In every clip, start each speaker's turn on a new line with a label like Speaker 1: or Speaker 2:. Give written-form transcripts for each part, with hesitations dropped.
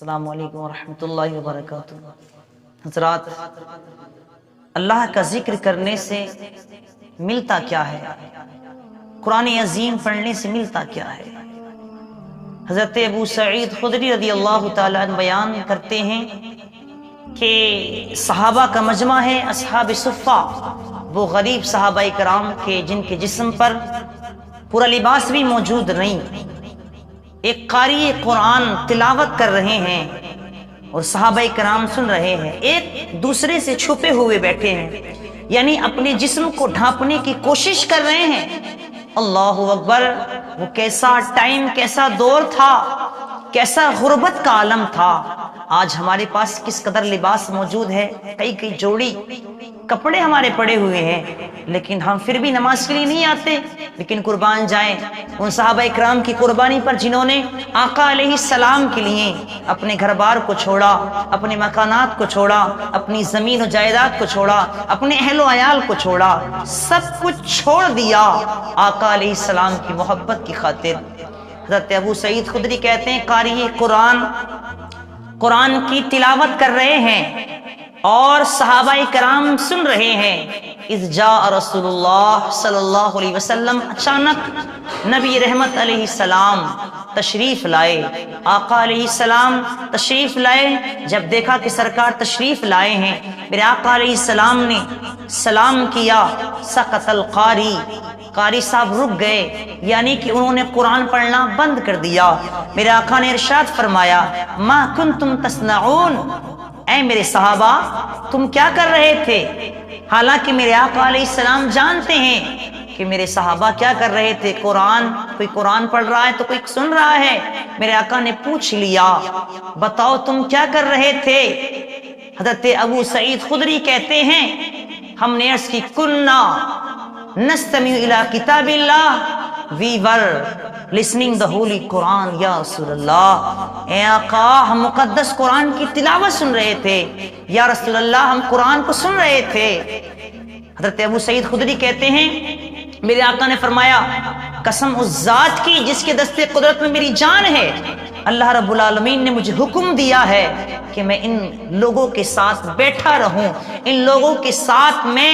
Speaker 1: السلام علیکم ورحمۃ اللہ وبرکاتہ۔ حضرات، اللہ کا ذکر کرنے سے ملتا کیا ہے؟ قرآن عظیم پڑھنے سے ملتا کیا ہے؟ حضرت ابو سعید خدری رضی اللہ تعالیٰ عنہ بیان کرتے ہیں کہ صحابہ کا مجمع ہے اصحاب صفہ، وہ غریب صحابہ کرام کے جن کے جسم پر پورا لباس بھی موجود نہیں، ایک قاری قرآن تلاوت کر رہے ہیں اور صحابہ کرام سن رہے ہیں، ایک دوسرے سے چھپے ہوئے بیٹھے ہیں، یعنی اپنے جسم کو ڈھانپنے کی کوشش کر رہے ہیں۔ اللہ اکبر! وہ کیسا ٹائم، کیسا دور تھا، کیسا غربت کا عالم تھا۔ آج ہمارے پاس کس قدر لباس موجود ہے، کئی جوڑی کپڑے ہمارے پڑے ہوئے ہیں، لیکن ہم پھر بھی نماز کے لیے نہیں آتے۔ لیکن قربان جائیں ان صحابہ اکرام کی قربانی پر جنہوں نے آقا علیہ السلام کے لیے اپنے گھر بار کو چھوڑا، اپنے مکانات کو چھوڑا، اپنی زمین و جائیداد کو چھوڑا، اپنے اہل و عیال کو چھوڑا، سب کچھ چھوڑ دیا آقا علیہ السلام کی محبت کی خاطر۔ حضرت ابو سعید خدری کہتے ہیں قاری قرآن کی تلاوت کر رہے ہیں اور صحابہ کرام سن رہے ہیں۔ اذ جاء رسول اللہ صلی اللہ علیہ وسلم، اچانک نبی رحمت علیہ السلام تشریف لائے، آقا علیہ السلام تشریف لائے۔ جب دیکھا کہ سرکار تشریف لائے ہیں، میرے آقا علیہ السلام نے سلام کیا، سقط القاری، قاری صاحب رک گئے، یعنی کہ انہوں نے قرآن پڑھنا بند کر دیا۔ میرے آقا نے ارشاد فرمایا ما کنتم تصنعون، اے میرے صحابہ تم کیا کر رہے تھے؟ حالانکہ میرے آقا علیہ السلام جانتے ہیں کہ میرے صحابہ کیا کر رہے تھے۔ کوئی قرآن پڑھ رہا ہے تو کوئی سن رہا ہے۔ میرے آقا نے پوچھ لیا بتاؤ تم کیا کر رہے تھے؟ حضرت ابو سعید خدری کہتے ہیں ہم نے عرض کی کننا نستمع الی کتاب اللہ، we were listening the holy قرآن یا رسول اللہ۔ اے آقا ہم مقدس قرآن کی تلاوت سن رہے تھے، یا رسول اللہ ہم قرآن کو سن رہے تھے۔ حضرت ابو سعید خدری کہتے ہیں میرے آقا نے فرمایا قسم اس ذات کی جس کے دستے قدرت میں میری جان ہے، اللہ رب العالمین نے مجھے حکم دیا ہے کہ میں ان لوگوں کے ساتھ بیٹھا رہوں، ان لوگوں کے ساتھ میں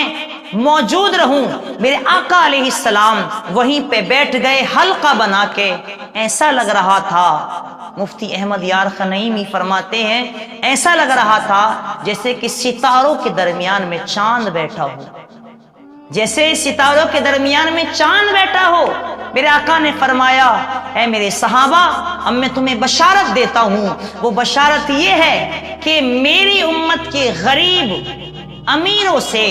Speaker 1: موجود رہوں۔ میرے آقا علیہ السلام وہیں پہ بیٹھ گئے حلقہ بنا کے، ایسا لگ رہا تھا، مفتی احمد یار خنیمی فرماتے ہیں ایسا لگ رہا تھا جیسے کہ ستاروں کے درمیان میں چاند بیٹھا ہو، جیسے ستاروں کے درمیان میں چاند بیٹھا ہو۔ میرے آقا نے فرمایا اے میرے صحابہ اب میں تمہیں بشارت دیتا ہوں، وہ بشارت یہ ہے کہ میری امت کے غریب امیروں سے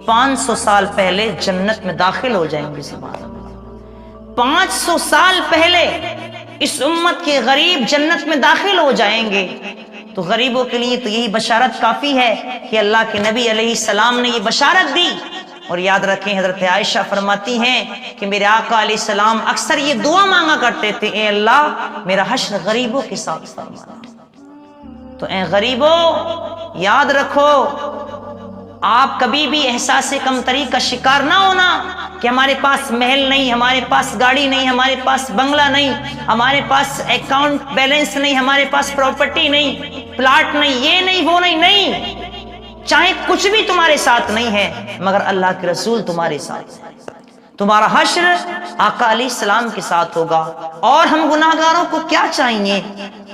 Speaker 1: 500 سال پہلے جنت میں داخل ہو جائیں گے۔ سبحان اللہ، 500 سال پہلے اس امت کے غریب جنت میں داخل ہو جائیں گے۔ تو غریبوں کے لیے تو یہی بشارت کافی ہے کہ اللہ کے نبی علیہ السلام نے یہ بشارت دی۔ اور یاد رکھیں حضرت عائشہ فرماتی ہیں کہ میرے آقا علیہ السلام اکثر یہ دعا مانگا کرتے تھے اے اللہ میرا حشر غریبوں کے ساتھ فرمانا۔ تو اے غریبوں یاد رکھو، آپ کبھی بھی احساس کمتری کا شکار نہ ہونا کہ ہمارے پاس محل نہیں، ہمارے پاس گاڑی نہیں، ہمارے پاس بنگلہ نہیں، ہمارے پاس اکاؤنٹ بیلنس نہیں، ہمارے پاس پراپرٹی نہیں، پلاٹ نہیں، یہ نہیں وہ نہیں۔ چاہے کچھ بھی تمہارے ساتھ نہیں ہے مگر اللہ کے رسول تمہارے ساتھ ہے، تمہارا حشر آقا علیہ السلام کے ساتھ ہوگا۔ اور ہم گناہگاروں کو کیا چاہیے؟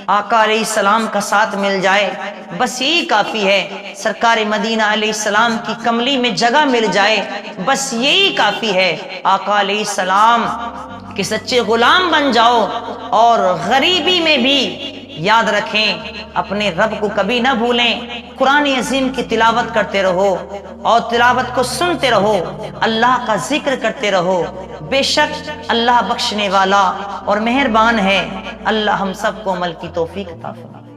Speaker 1: آقا علیہ السلام کا ساتھ مل جائے، بس یہی کافی ہے۔ سرکار مدینہ علیہ السلام کی کملی میں جگہ مل جائے، بس یہی کافی ہے۔ آقا علیہ السلام کے سچے غلام بن جاؤ، اور غریبی میں بھی یاد رکھیں اپنے رب کو کبھی نہ بھولیں۔ قرآن عظیم کی تلاوت کرتے رہو اور تلاوت کو سنتے رہو، اللہ کا ذکر کرتے رہو، بے شک اللہ بخشنے والا اور مہربان ہے۔ اللہ ہم سب کو عمل کی توفیق عطا فرمائے۔